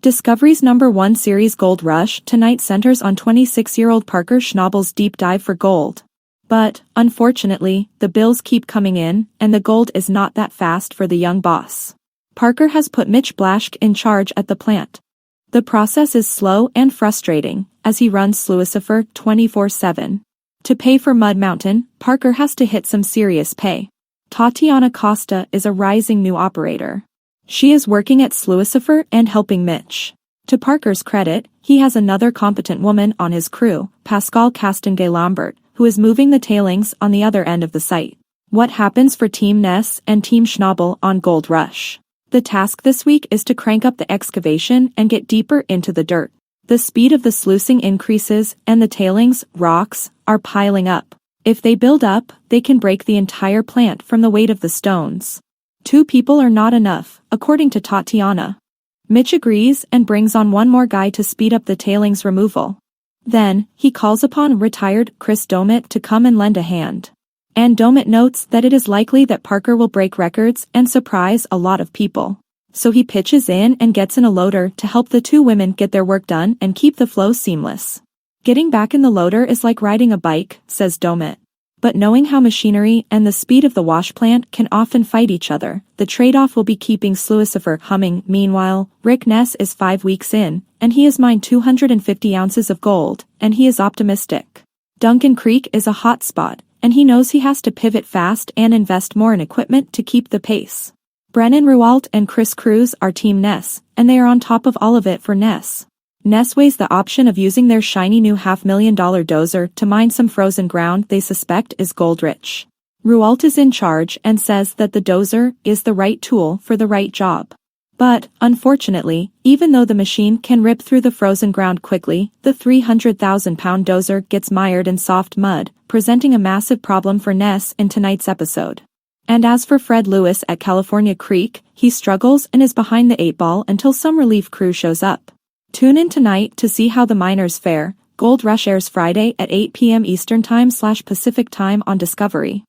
Discovery's #1 series Gold Rush tonight centers on 26-year-old Parker Schnabel's deep dive for gold. But, unfortunately, the bills keep coming in, and the gold is not that fast for the young boss. Parker has put Mitch Blaschke in charge at the plant. The process is slow and frustrating, as he runs Sluicifer 24/7. To pay for Mud Mountain, Parker has to hit some serious pay. Tatiana Costa is a rising new operator. She is working at Sluicifer and helping Mitch. To Parker's credit, he has another competent woman on his crew, Pascal Castonguay-Lambert, who is moving the tailings on the other end of the site. What happens for Team Ness and Team Schnabel on Gold Rush? The task this week is to crank up the excavation and get deeper into the dirt. The speed of the sluicing increases and the tailings, rocks, are piling up. If they build up, they can break the entire plant from the weight of the stones. 2 people are not enough, according to Tatiana. Mitch agrees and brings on one more guy to speed up the tailings removal. Then, he calls upon retired Chris Domit to come and lend a hand. And Domit notes that it is likely that Parker will break records and surprise a lot of people. So he pitches in and gets in a loader to help the 2 women get their work done and keep the flow seamless. Getting back in the loader is like riding a bike, says Domit. But knowing how machinery and the speed of the wash plant can often fight each other, the trade-off will be keeping Sluicifer humming. Meanwhile, Rick Ness is 5 weeks in, and he has mined 250 ounces of gold, and he is optimistic. Duncan Creek is a hot spot, and he knows he has to pivot fast and invest more in equipment to keep the pace. Brennan Rualt and Chris Cruz are Team Ness, and they are on top of all of it for Ness. Ness weighs the option of using their shiny new $500,000 dozer to mine some frozen ground they suspect is gold-rich. Rualt is in charge and says that the dozer is the right tool for the right job. But, unfortunately, even though the machine can rip through the frozen ground quickly, the 300,000-pound dozer gets mired in soft mud, presenting a massive problem for Ness in tonight's episode. And as for Fred Lewis at California Creek, he struggles and is behind the 8 ball until some relief crew shows up. Tune in tonight to see how the miners fare. Gold Rush airs Friday at 8 p.m. Eastern Time/Pacific Time on Discovery.